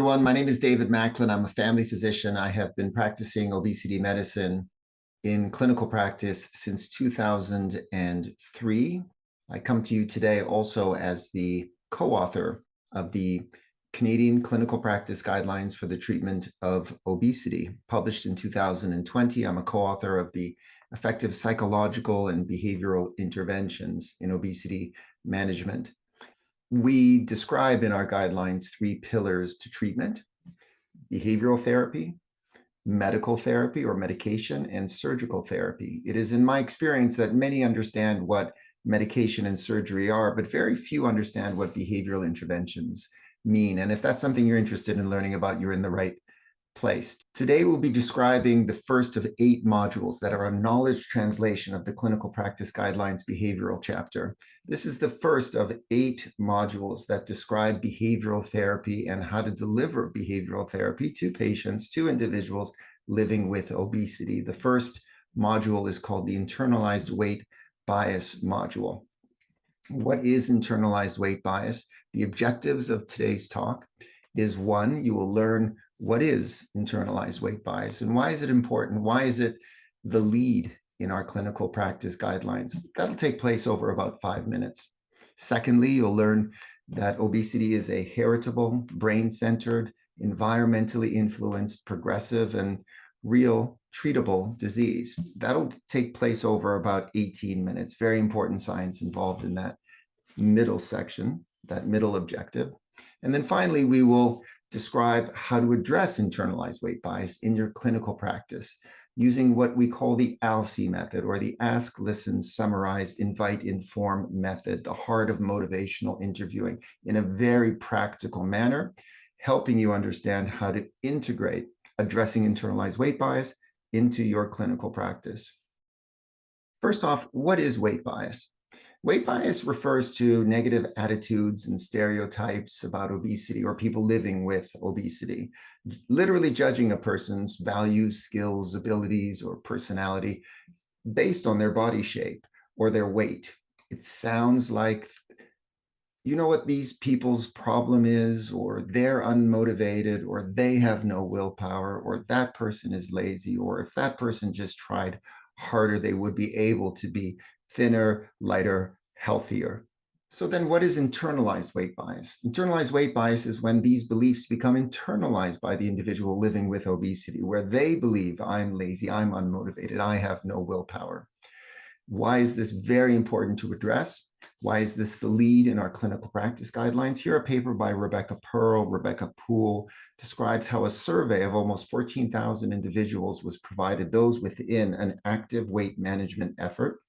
everyone. My name is David Macklin. I'm a family physician. I have been practicing obesity medicine in clinical practice since 2003. I come to you today also as the co-author of the Canadian Clinical Practice Guidelines for the Treatment of Obesity, published in 2020. I'm a co-author of the Effective Psychological and Behavioral Interventions in Obesity Management. We describe in our guidelines 3 pillars to treatment: behavioral therapy, medical therapy or medication, and surgical therapy. It is in my experience that many understand what medication and surgery are, but very few understand what behavioral interventions mean. And if that's something you're interested in learning about, you're in the right place. Today, we'll be describing the first of 8 modules that are a knowledge translation of the Clinical Practice Guidelines behavioral chapter. This is the first of 8 modules that describe behavioral therapy and how to deliver behavioral therapy to patients, to individuals living with obesity. The first module is called the Internalized Weight Bias module. What is internalized weight bias? The objectives of today's talk is: 1, you will learn what is internalized weight bias and why is it important? Why is it the lead in our clinical practice guidelines? That'll take place over about 5 minutes. Secondly, you'll learn that obesity is a heritable, brain-centered, environmentally influenced, progressive, and real treatable disease. That'll take place over about 18 minutes. Very important science involved in that middle section, that middle objective. And then finally, we will describe how to address internalized weight bias in your clinical practice using what we call the ALSI method, or the Ask, Listen, Summarize, Invite, Inform method, the heart of motivational interviewing, in a very practical manner, helping you understand how to integrate addressing internalized weight bias into your clinical practice. First off, what is weight bias? Weight bias refers to negative attitudes and stereotypes about obesity or people living with obesity, literally judging a person's values, skills, abilities, or personality based on their body shape or their weight. It sounds like, you know what these people's problem is, or they're unmotivated, or they have no willpower, or that person is lazy, or if that person just tried harder, they would be able to be thinner, lighter, healthier. So then what is internalized weight bias? Internalized weight bias is when these beliefs become internalized by the individual living with obesity, where they believe, I'm lazy, I'm unmotivated, I have no willpower. Why is this very important to address? Why is this the lead in our clinical practice guidelines? Here, a paper by Rebecca Poole describes how a survey of almost 14,000 individuals was provided, those within an active weight management effort.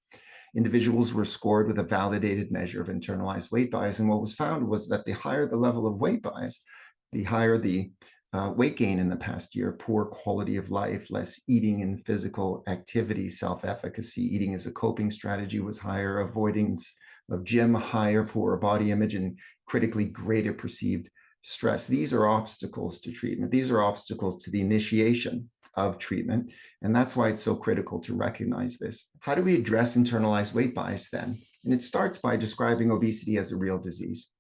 Individuals were scored with a validated measure of internalized weight bias. And what was found was that the higher the level of weight bias, the higher the weight gain in the past year, poor quality of life, less eating and physical activity, self-efficacy, eating as a coping strategy was higher, avoidance of gym higher, poorer body image, and critically greater perceived stress. These are obstacles to treatment. These are obstacles to the initiation of treatment. And that's why it's so critical to recognize this. How do we address internalized weight bias then? And it starts by describing obesity as a real disease.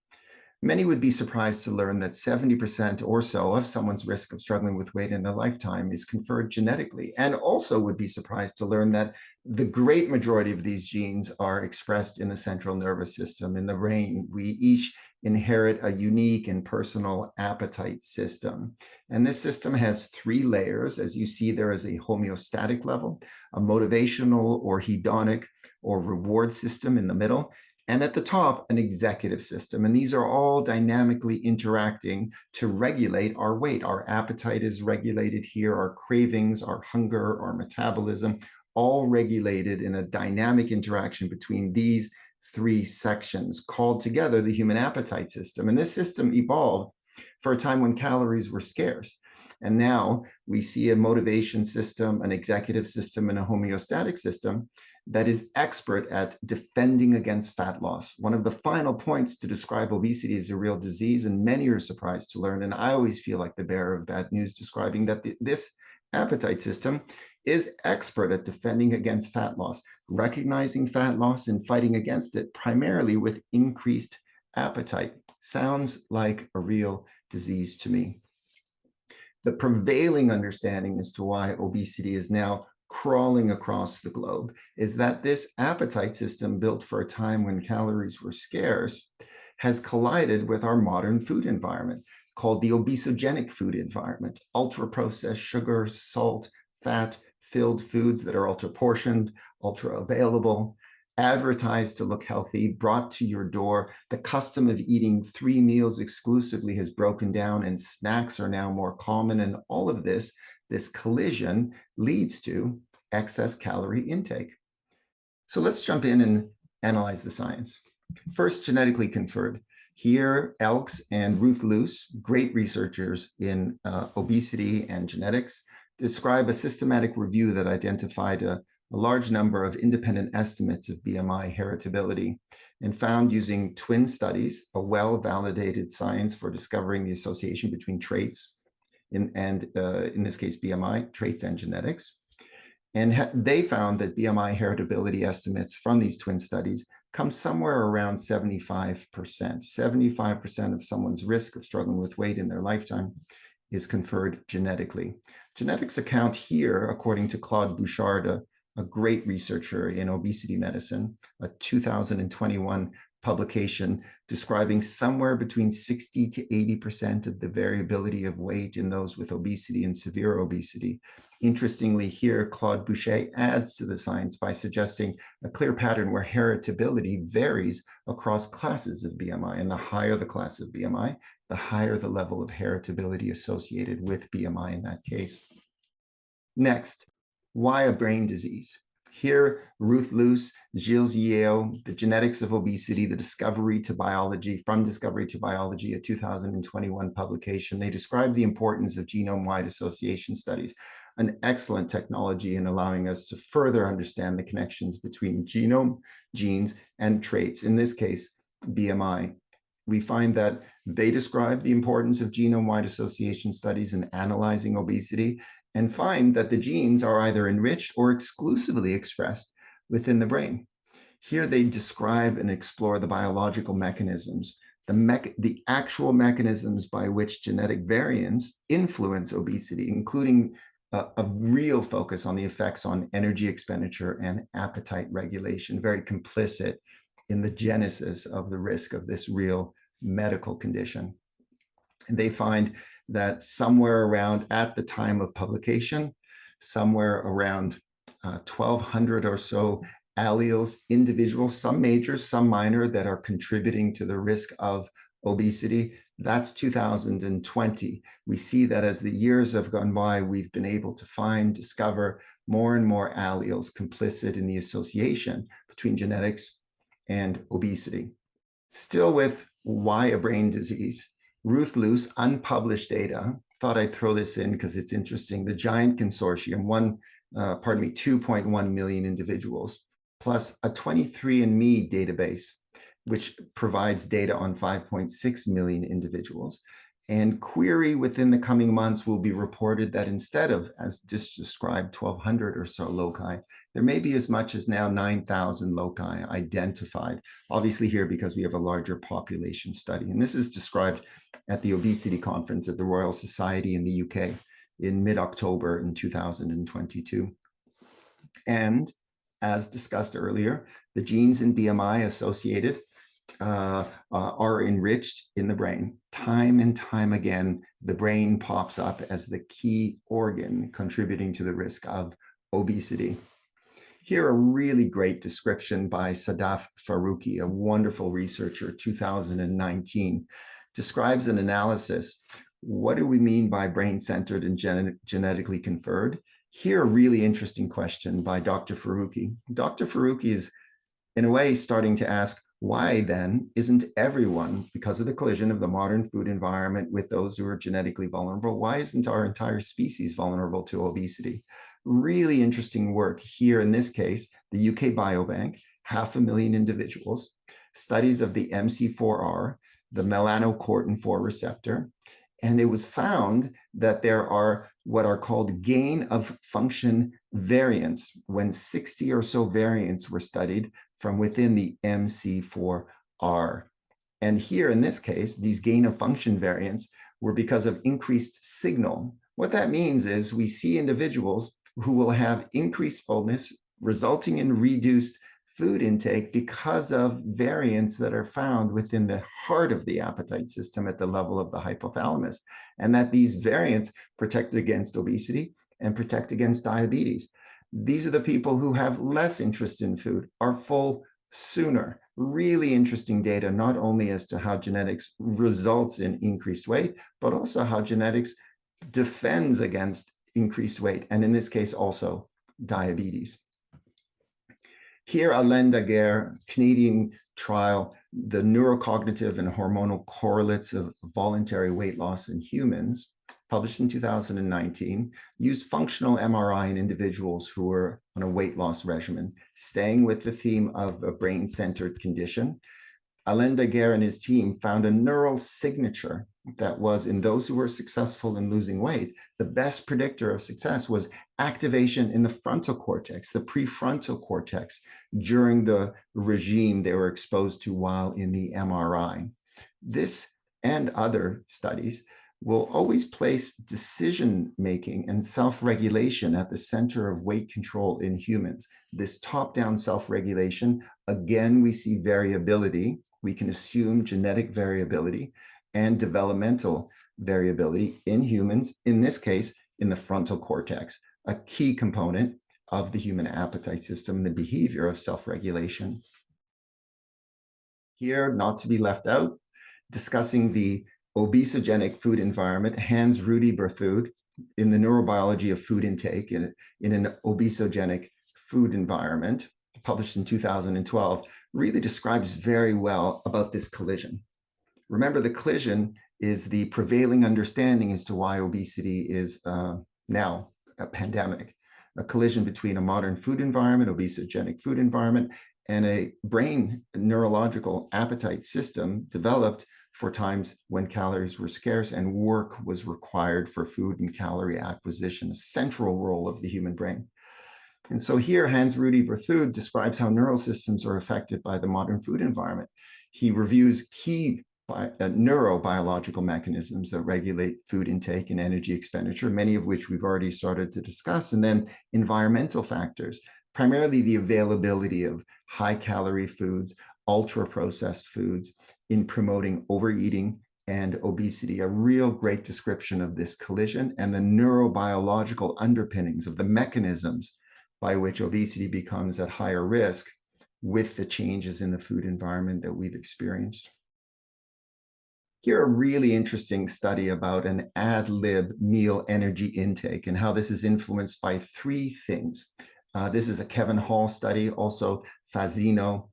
Many would be surprised to learn that 70% or so of someone's risk of struggling with weight in their lifetime is conferred genetically, and also would be surprised to learn that the great majority of these genes are expressed in the central nervous system, in the brain. We each inherit a unique and personal appetite system. And this system has 3 layers. As you see, there is a homeostatic level, a motivational or hedonic or reward system in the middle, and at the top, an executive system. And these are all dynamically interacting to regulate our weight. Our appetite is regulated here, our cravings, our hunger, our metabolism, all regulated in a dynamic interaction between these 3 sections, called together the human appetite system. And this system evolved for a time when calories were scarce. And now we see a motivation system, an executive system, and a homeostatic system that is expert at defending against fat loss. One of the final points to describe obesity as a real disease, and many are surprised to learn, and I always feel like the bearer of bad news describing that this appetite system is expert at defending against fat loss, recognizing fat loss and fighting against it primarily with increased appetite. Sounds like a real disease to me. The prevailing understanding as to why obesity is now crawling across the globe is that this appetite system, built for a time when calories were scarce, has collided with our modern food environment, called the obesogenic food environment. Ultra-processed sugar, salt, fat filled foods that are ultra portioned, ultra available, advertised to look healthy, brought to your door. The custom of eating 3 meals exclusively has broken down, and snacks are now more common. And all of this collision leads to excess calorie intake. So let's jump in and analyze the science. First, genetically conferred. Here, Elks and Ruth Luce, great researchers in obesity and genetics, describe a systematic review that identified a large number of independent estimates of BMI heritability and found, using twin studies, a well-validated science for discovering the association between traits in this case BMI, traits and genetics. And they found that BMI heritability estimates from these twin studies come somewhere around 75%. 75% of someone's risk of struggling with weight in their lifetime is conferred genetically. Genetics account here, according to Claude Bouchard, a great researcher in obesity medicine, a 2021 publication describing somewhere between 60 to 80% of the variability of weight in those with obesity and severe obesity. Interestingly, here, Claude Boucher adds to the science by suggesting a clear pattern where heritability varies across classes of BMI. And the higher the class of BMI, the higher the level of heritability associated with BMI in that case. Next, why a brain disease? Here, Ruth Luce, Gilles Yeo, The Genetics of Obesity, The Discovery to Biology, From Discovery to Biology, a 2021 publication. They describe the importance of genome-wide association studies, an excellent technology in allowing us to further understand the connections between genome, genes, and traits, in this case, BMI. We find that they describe the importance of genome-wide association studies in analyzing obesity, and find that the genes are either enriched or exclusively expressed within the brain. Here they describe and explore the biological mechanisms, the actual mechanisms by which genetic variants influence obesity, including a real focus on the effects on energy expenditure and appetite regulation, very complicit in the genesis of the risk of this real medical condition. And they find that somewhere around, at the time of publication, somewhere around 1,200 or so alleles, individuals, some major, some minor, that are contributing to the risk of obesity. That's 2020. We see that as the years have gone by, we've been able to discover more and more alleles complicit in the association between genetics and obesity. Still with why a brain disease, Ruth Luce, unpublished data, thought I'd throw this in because it's interesting. The GIANT Consortium, 2.1 million individuals, plus a 23andMe database, which provides data on 5.6 million individuals. And query within the coming months will be reported that instead of, as just described, 1,200 or so loci, there may be as much as now 9,000 loci identified, obviously here because we have a larger population study. And this is described at the Obesity Conference at the Royal Society in the UK in mid-October in 2022. And as discussed earlier, the genes in BMI associated are enriched in the brain. Time and time again, the brain pops up as the key organ contributing to the risk of obesity. Here, a really great description by Sadaf Farooqi, a wonderful researcher, 2019, describes an analysis. What do we mean by brain-centered and genetically conferred? Here, a really interesting question by Dr. Farooqi. Dr. Farooqi is, in a way, starting to ask, why then isn't everyone, because of the collision of the modern food environment with those who are genetically vulnerable, why isn't our entire species vulnerable to obesity? Really interesting work here. In this case, the UK Biobank, 500,000 individuals, studies of the MC4R, the melanocortin-4 receptor, and it was found that there are what are called gain of function variants when 60 or so variants were studied from within the MC4R. And here in this case, these gain of function variants were because of increased signal What that means is we see individuals who will have increased fullness, resulting in reduced food intake because of variants that are found within the heart of the appetite system at the level of the hypothalamus, and that these variants protect against obesity and protect against diabetes. These are the people who have less interest in food, are full sooner. Really interesting data, not only as to how genetics results in increased weight, but also how genetics defends against increased weight, and in this case also diabetes. Here, Alain Daguerre, Canadian trial, the neurocognitive and hormonal correlates of voluntary weight loss in humans, published in 2019, used functional MRI in individuals who were on a weight loss regimen, staying with the theme of a brain-centered condition. Alain Daguerre and his team found a neural signature that was, in those who were successful in losing weight, the best predictor of success was activation in the frontal cortex, the prefrontal cortex, during the regime they were exposed to while in the MRI. This and other studies will always place decision-making and self-regulation at the center of weight control in humans. This top-down self-regulation, again, we see variability. We can assume genetic variability and developmental variability in humans, in this case, in the frontal cortex, a key component of the human appetite system, the behavior of self-regulation. Here, not to be left out, discussing the obesogenic food environment, Hans Rudy Berthoud, in the neurobiology of food intake in an obesogenic food environment, published in 2012, really describes very well about this collision. Remember, the collision is the prevailing understanding as to why obesity is now a pandemic, a collision between a modern food environment, obesogenic food environment, and a brain neurological appetite system developed for times when calories were scarce and work was required for food and calorie acquisition, a central role of the human brain. And so here, Hans Rudy Berthoud describes how neural systems are affected by the modern food environment. He reviews key neurobiological mechanisms that regulate food intake and energy expenditure, many of which we've already started to discuss, and then environmental factors, primarily the availability of high-calorie foods, ultra-processed foods in promoting overeating and obesity, a real great description of this collision and the neurobiological underpinnings of the mechanisms by which obesity becomes at higher risk with the changes in the food environment that we've experienced. Here, a really interesting study about an ad lib meal energy intake and how this is influenced by three things. This is a Kevin Hall study, also Fazino,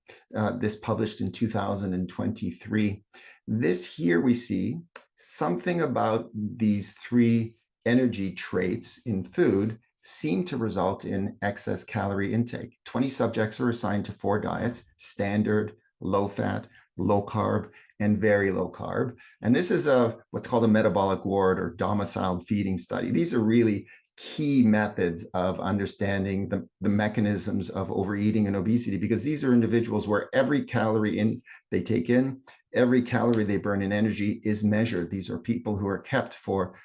this published in 2023. This here we see something about these three energy traits in food seem to result in excess calorie intake. 20 subjects are assigned to 4 diets: standard, low fat, low carb, and very low carb. And this is what's called a metabolic ward or domiciled feeding study. These are really key methods of understanding the mechanisms of overeating and obesity, because these are individuals where every calorie they take in, every calorie they burn in energy is measured. These are people who are kept for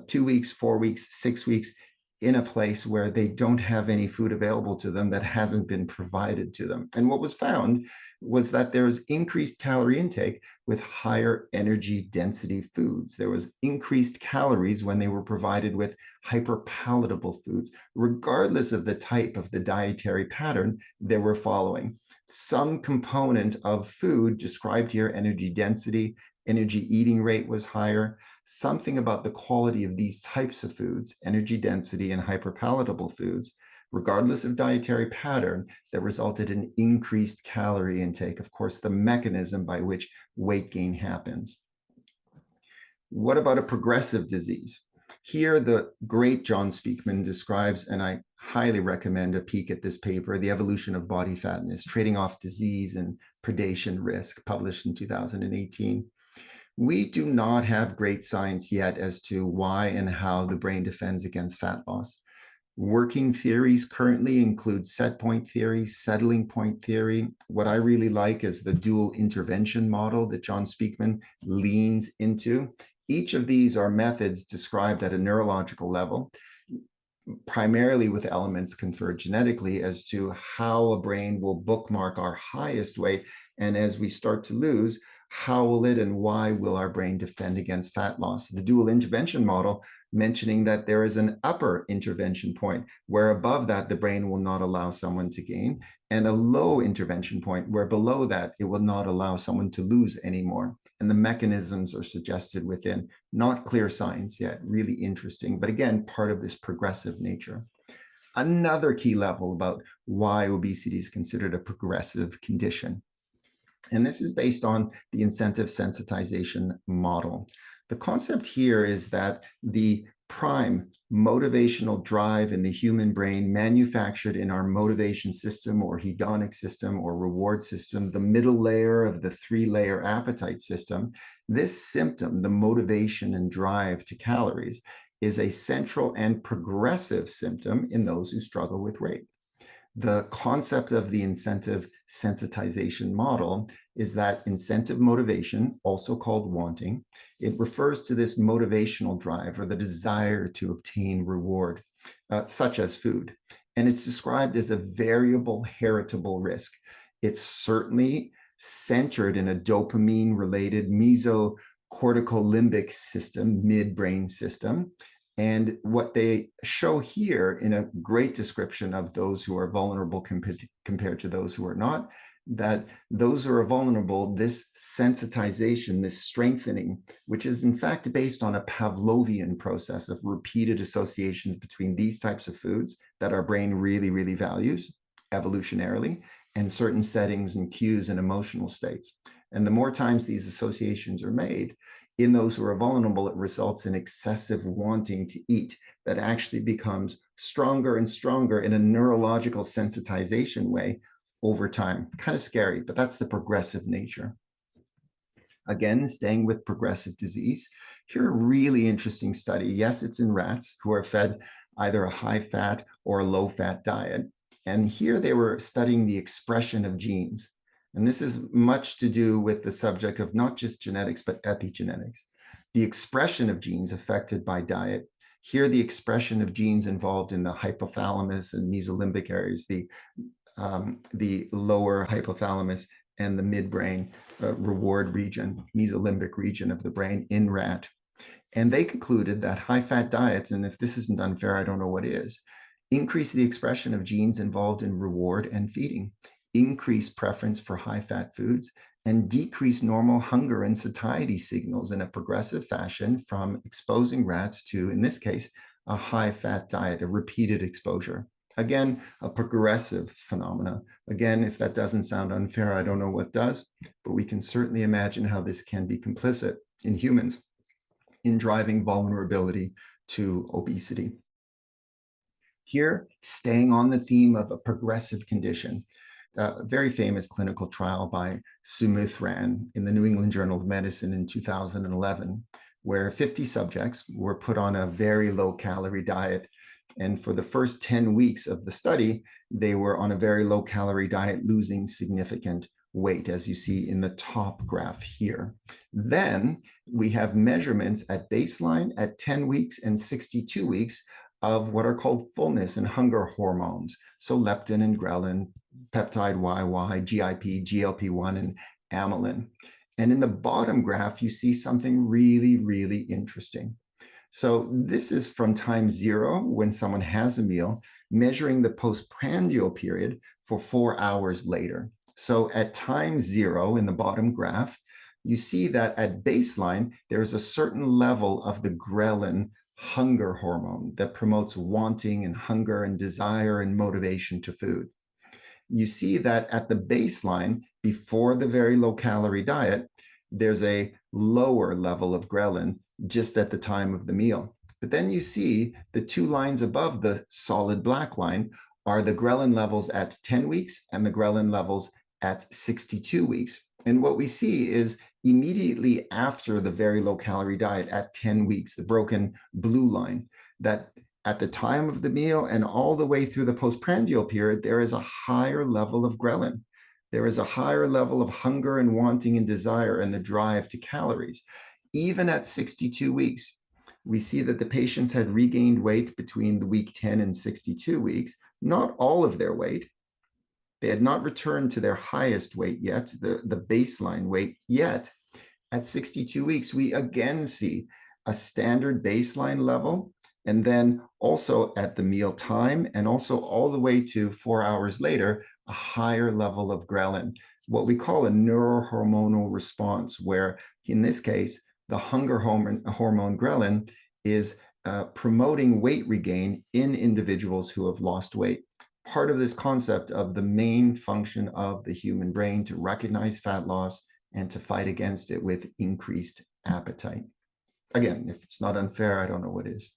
2 weeks, 4 weeks, 6 weeks in a place where they don't have any food available to them that hasn't been provided to them. And what was found was that there was increased calorie intake with higher energy density foods. There was increased calories when they were provided with hyperpalatable foods, regardless of the type of the dietary pattern they were following. Some component of food described here, energy density, energy eating rate was higher. Something about the quality of these types of foods, energy density and hyperpalatable foods, regardless of dietary pattern, that resulted in increased calorie intake. Of course, the mechanism by which weight gain happens. What about a progressive disease? Here, the great John Speakman describes, and I highly recommend a peek at this paper, The Evolution of Body Fatness, Trading Off Disease and Predation Risk, published in 2018. We do not have great science yet as to why and how the brain defends against fat loss. Working theories currently include set point theory, settling point theory. What I really like is the dual intervention model that John Speakman leans into Each of these are methods described at a neurological level, primarily with elements conferred genetically as to how a brain will bookmark our highest weight. And as we start to lose, how will it and why will our brain defend against fat loss? The dual intervention model mentioning that there is an upper intervention point where above that, the brain will not allow someone to gain, and a low intervention point where below that, it will not allow someone to lose anymore. And the mechanisms are suggested within. Not clear science yet, really interesting, but again, part of this progressive nature. Another key level about why obesity is considered a progressive condition. And this is based on the incentive sensitization model. The concept here is that the prime motivational drive in the human brain manufactured in our motivation system or hedonic system or reward system, the middle layer of the three-layer appetite system, this symptom, the motivation and drive to calories, is a central and progressive symptom in those who struggle with weight. The concept of the incentive sensitization model is that incentive motivation, also called wanting, it refers to this motivational drive or the desire to obtain reward, such as food. And it's described as a variable heritable risk. It's certainly centered in a dopamine-related mesocortical limbic system, midbrain system. And what they show here in a great description of those who are vulnerable compared to those who are not, that those who are vulnerable, this sensitization, this strengthening, which is in fact based on a Pavlovian process of repeated associations between these types of foods that our brain really, really values evolutionarily, and certain settings and cues and emotional states. And the more times these associations are made, in those who are vulnerable, it results in excessive wanting to eat that actually becomes stronger and stronger in a neurological sensitization way over time. Kind of scary, but that's the progressive nature. Again, staying with progressive disease, here a really interesting study. Yes, it's in rats who are fed either a high-fat or a low-fat diet. And here they were studying the expression of genes. And this is much to do with the subject of not just genetics, but epigenetics. The expression of genes affected by diet. Here, the expression of genes involved in the hypothalamus and mesolimbic areas, the lower hypothalamus and the midbrain reward region, mesolimbic region of the brain in rat. And they concluded that high-fat diets, and if this isn't unfair, I don't know what is, increase the expression of genes involved in reward and feeding, increase preference for high-fat foods, and decrease normal hunger and satiety signals in a progressive fashion from exposing rats to, in this case, a high-fat diet, a repeated exposure. Again, a progressive phenomena. Again, if that doesn't sound unfair, I don't know what does, but we can certainly imagine how this can be complicit in humans in driving vulnerability to obesity. Here, staying on the theme of a progressive condition, a very famous clinical trial by Sumuth ran in the New England Journal of Medicine in 2011, where 50 subjects were put on a very low-calorie diet. And for the first 10 weeks of the study, they were on a very low-calorie diet, losing significant weight, as you see in the top graph here. Then we have measurements at baseline, at 10 weeks, and 62 weeks of what are called fullness and hunger hormones. So leptin and ghrelin, peptide YY, GIP, GLP-1, and amylin. And in the bottom graph, you see something really, really interesting. So this is from time 0, when someone has a meal, measuring the postprandial period for 4 hours later. So at time 0 in the bottom graph, you see that at baseline, there's a certain level of the ghrelin hunger hormone that promotes wanting and hunger and desire and motivation to food. You see that at the baseline, before the very low-calorie diet, there's a lower level of ghrelin just at the time of the meal. But then you see the 2 lines above the solid black line are the ghrelin levels at 10 weeks and the ghrelin levels at 62 weeks. And what we see is immediately after the very low-calorie diet at 10 weeks, the broken blue line, that at the time of the meal and all the way through the postprandial period, there is a higher level of ghrelin. There is a higher level of hunger and wanting and desire and the drive to calories. even at 62 weeks, we see that the patients had regained weight between the week 10 and 62 weeks, not all of their weight. They had not returned to their highest weight yet, the baseline weight yet. At 62 weeks, we again see a standard baseline level, and then also at the meal time, and also all the way to 4 hours later, a higher level of ghrelin, what we call a neurohormonal response, where in this case, the hunger hormone ghrelin is promoting weight regain in individuals who have lost weight. Part of this concept of the main function of the human brain to recognize fat loss and to fight against it with increased appetite. Again, if it's not unfair, I don't know what is.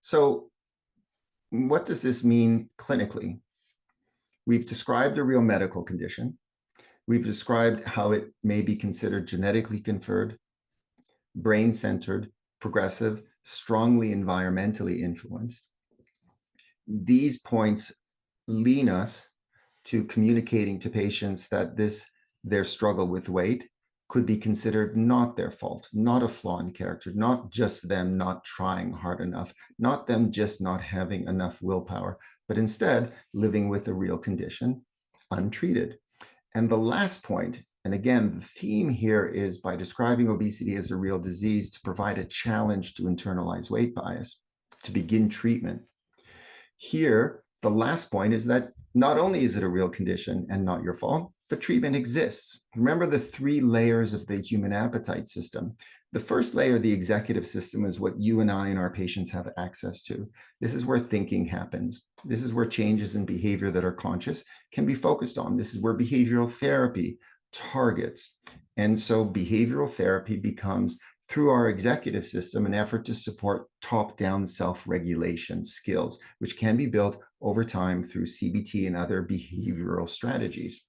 So what does this mean clinically? We've described a real medical condition. We've described how it may be considered genetically conferred, brain-centered, progressive, strongly environmentally influenced. These points lean us to communicating to patients that their struggle with weight could be considered not their fault, not a flaw in character, not just them not trying hard enough, not them just not having enough willpower, but instead living with a real condition untreated. And the last point, and again, the theme here is by describing obesity as a real disease to provide a challenge to internalized weight bias, to begin treatment. Here, the last point is that not only is it a real condition and not your fault, but treatment exists. Remember the 3 layers of the human appetite system. The first layer, the executive system, is what you and I and our patients have access to. This is where thinking happens. This is where changes in behavior that are conscious can be focused on. This is where behavioral therapy targets. And so behavioral therapy becomes, through our executive system, an effort to support top-down self-regulation skills, which can be built over time through CBT and other behavioral strategies.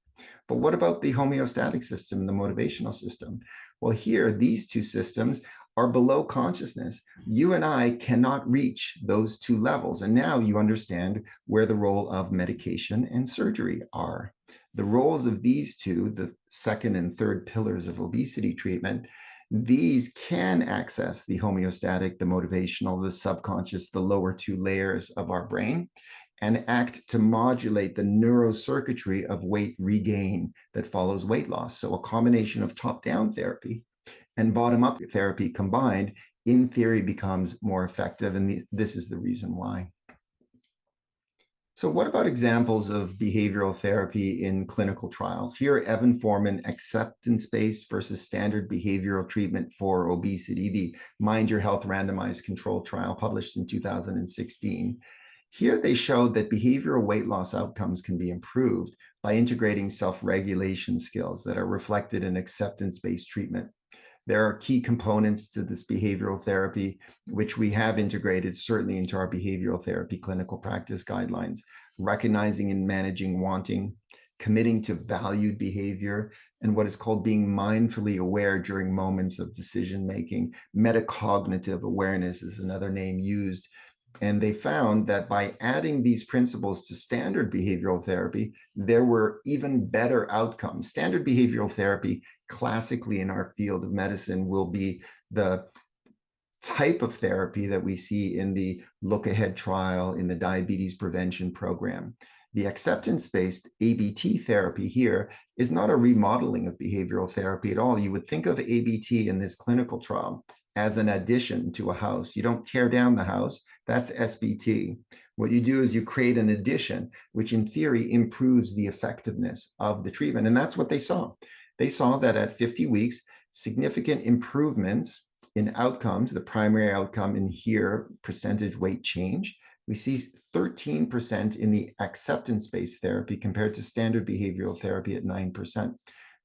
But what about the homeostatic system, the motivational system? Well, here, these 2 systems are below consciousness. You and I cannot reach those 2 levels. And now you understand where the role of medication and surgery are. The roles of these 2, the second and third pillars of obesity treatment, these can access the homeostatic, the motivational, the subconscious, the lower 2 layers of our brain, and act to modulate the neurocircuitry of weight regain that follows weight loss. So a combination of top-down therapy and bottom-up therapy combined, in theory, becomes more effective, and this is the reason why. So what about examples of behavioral therapy in clinical trials? Here, Evan Foreman, acceptance-based versus standard behavioral treatment for obesity, the Mind Your Health randomized control trial published in 2016. Here they showed that behavioral weight loss outcomes can be improved by integrating self-regulation skills that are reflected in acceptance-based treatment. There are key components to this behavioral therapy, which we have integrated certainly into our behavioral therapy clinical practice guidelines, recognizing and managing wanting, committing to valued behavior, and what is called being mindfully aware during moments of decision-making. Metacognitive awareness is another name used. And they found that by adding these principles to standard behavioral therapy, there were even better outcomes. Standard behavioral therapy, classically in our field of medicine, will be the type of therapy that we see in the Look Ahead trial, in the diabetes prevention program. The acceptance-based ABT therapy here is not a remodeling of behavioral therapy at all. You would think of ABT in this clinical trial as an addition to a house. You don't tear down the house, that's SBT. What you do is you create an addition, which in theory improves the effectiveness of the treatment. And that's what they saw. They saw that at 50 weeks, significant improvements in outcomes, the primary outcome in here, percentage weight change. We see 13% in the acceptance-based therapy compared to standard behavioral therapy at 9%.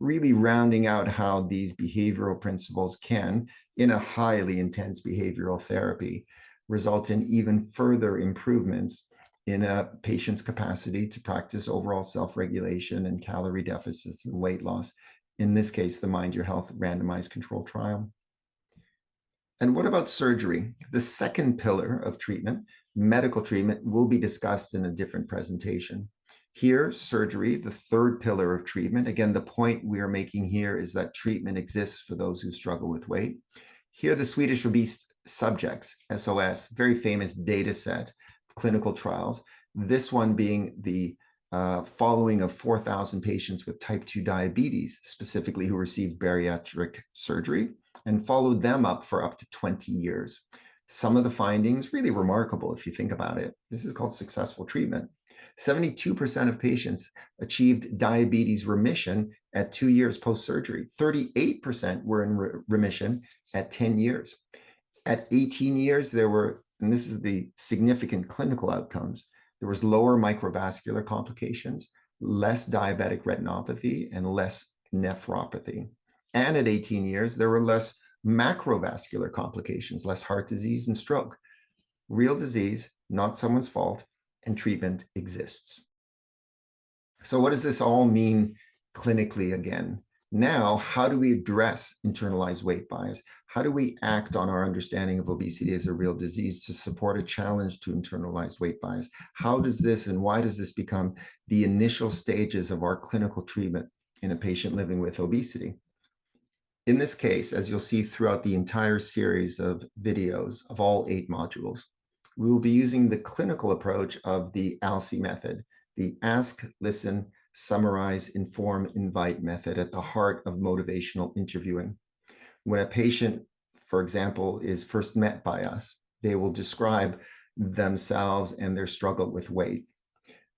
Really rounding out how these behavioral principles can, in a highly intense behavioral therapy, result in even further improvements in a patient's capacity to practice overall self-regulation and calorie deficits and weight loss. In this case, the Mind Your Health randomized control trial. And what about surgery? The second pillar of treatment, medical treatment, will be discussed in a different presentation. Here, surgery, the third pillar of treatment. Again, the point we are making here is that treatment exists for those who struggle with weight. Here, the Swedish obese subjects, SOS, very famous data set of clinical trials. This one being the following of 4,000 patients with type 2 diabetes, specifically who received bariatric surgery, and followed them up for up to 20 years. Some of the findings really remarkable if you think about it. This is called successful treatment. 72% of patients achieved diabetes remission at 2 years post-surgery. 38% were in remission at 10 years. At 18 years, there were, and this is the significant clinical outcomes, there was lower microvascular complications, less diabetic retinopathy, and less nephropathy. And at 18 years, there were less macrovascular complications, less heart disease and stroke. Real disease, not someone's fault, and treatment exists. So what does this all mean clinically again? Now, how do we address internalized weight bias? How do we act on our understanding of obesity as a real disease to support a challenge to internalized weight bias? How does this and why does this become the initial stages of our clinical treatment in a patient living with obesity? In this case, as you'll see throughout the entire series of videos of all 8 modules, we will be using the clinical approach of the ALSI method, the ask, listen, summarize, inform, invite method at the heart of motivational interviewing. When a patient, for example, is first met by us, they will describe themselves and their struggle with weight.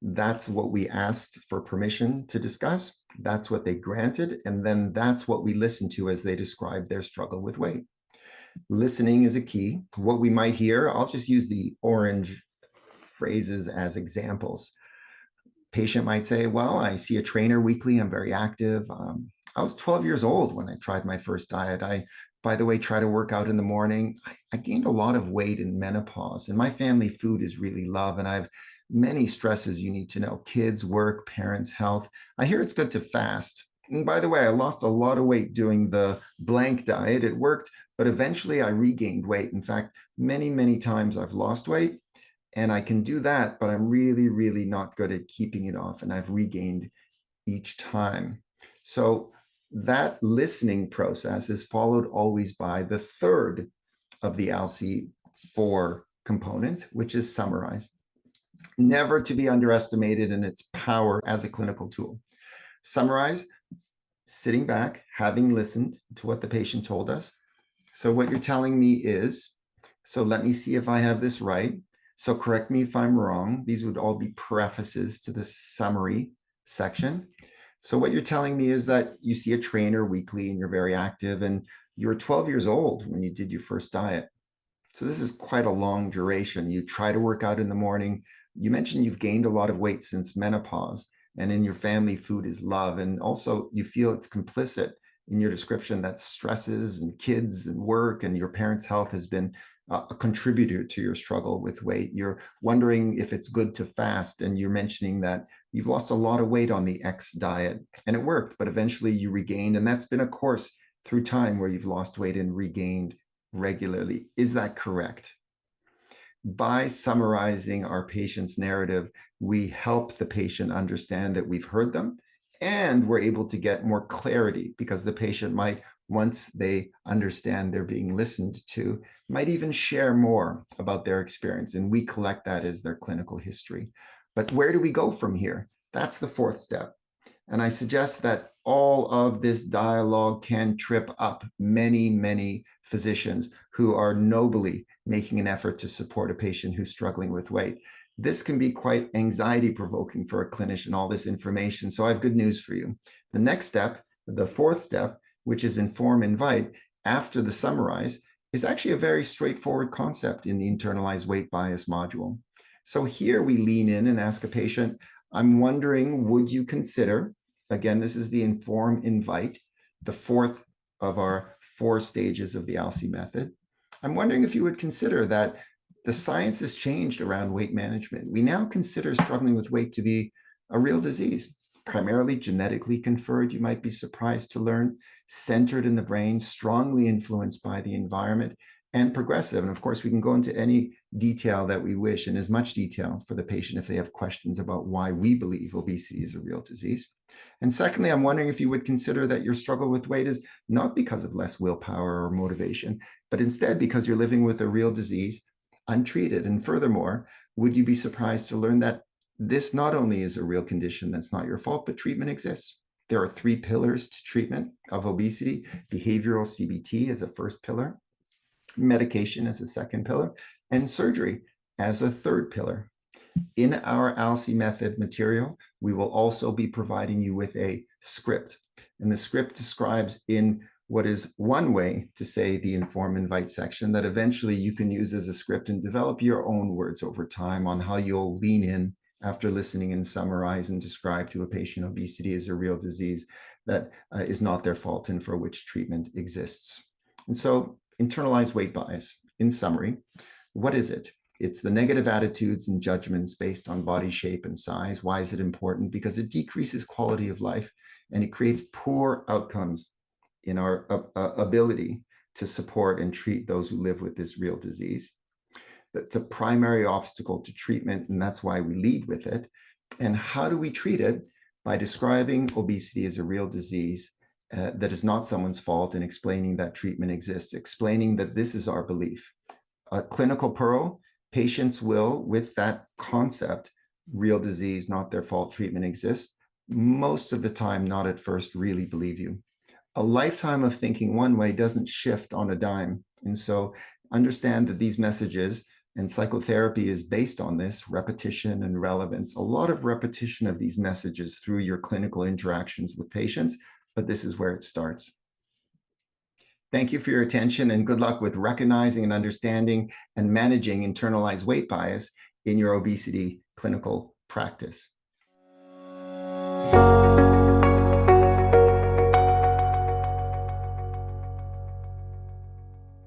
That's what we asked for permission to discuss. That's what they granted. And then that's what we listened to as they described their struggle with weight. Listening is a key. What we might hear, I'll just use the orange phrases as examples. Patient might say, well, I see a trainer weekly. I'm very active. I was 12 years old when I tried my first diet. I, by the way, try to work out in the morning. I gained a lot of weight in menopause, and my family food is really love. And I have many stresses you need to know: kids, work, parents, health. I hear it's good to fast. And by the way, I lost a lot of weight doing the blank diet. It worked, but eventually I regained weight. In fact, many, many times I've lost weight and I can do that, but I'm really, really not good at keeping it off. And I've regained each time. So that listening process is followed always by the third of the ALSI 4 components, which is summarize. Never to be underestimated in its power as a clinical tool. Summarize, sitting back, having listened to what the patient told us. So what you're telling me is, so let me see if I have this right. So correct me if I'm wrong. These would all be prefaces to the summary section. So what you're telling me is that you see a trainer weekly and you're very active, and you were 12 years old when you did your first diet. So this is quite a long duration. You try to work out in the morning. You mentioned you've gained a lot of weight since menopause, and in your family, food is love. And also you feel it's complicit in your description that stresses and kids and work and your parents' health has been a contributor to your struggle with weight. You're wondering if it's good to fast, and you're mentioning that you've lost a lot of weight on the X diet, and it worked, but eventually you regained, and that's been a course through time where you've lost weight and regained regularly. Is that correct? By summarizing our patient's narrative, we help the patient understand that we've heard them, and we're able to get more clarity, because the patient might, once they understand they're being listened to, might even share more about their experience, and we collect that as their clinical history. But where do we go from here? That's the 4th step. And I suggest that all of this dialogue can trip up many, many physicians who are nobly making an effort to support a patient who's struggling with weight. This can be quite anxiety provoking for a clinician, all this information. So I have good news for you. The next step, the 4th step, which is inform, invite, after the summarize, is actually a very straightforward concept in the internalized weight bias module. So here we lean in and ask a patient, I'm wondering, would you consider, again, this is the inform, invite, the 4th of our 4 stages of the ALSI method. I'm wondering if you would consider that the science has changed around weight management. We now consider struggling with weight to be a real disease, primarily genetically conferred, you might be surprised to learn, centered in the brain, strongly influenced by the environment, and progressive. And of course, we can go into any detail that we wish, and as much detail for the patient if they have questions about why we believe obesity is a real disease. And secondly, I'm wondering if you would consider that your struggle with weight is not because of less willpower or motivation, but instead because you're living with a real disease untreated. And furthermore, would you be surprised to learn that this not only is a real condition that's not your fault, but treatment exists? There are 3 pillars to treatment of obesity. Behavioral CBT is a first pillar, medication as a second pillar, and surgery as a third pillar. In our ALSI method material, we will also be providing you with a script. And the script describes in what is one way to say the inform invite section that eventually you can use as a script and develop your own words over time on how you'll lean in after listening and summarize and describe to a patient obesity is a real disease that is not their fault and for which treatment exists. And so internalized weight bias, in summary, what is it? It's the negative attitudes and judgments based on body shape and size. Why is it important? Because it decreases quality of life and it creates poor outcomes in our ability to support and treat those who live with this real disease. That's a primary obstacle to treatment, and that's why we lead with it. And how do we treat it? By describing obesity as a real disease that is not someone's fault and explaining that treatment exists, explaining that this is our belief. A clinical pearl, patients will, with that concept, real disease, not their fault, treatment exists, most of the time, not at first, really believe you. A lifetime of thinking one way doesn't shift on a dime. And so understand that these messages, and psychotherapy is based on this, repetition and relevance, a lot of repetition of these messages through your clinical interactions with patients, but this is where it starts. Thank you for your attention and good luck with recognizing and understanding and managing internalized weight bias in your obesity clinical practice.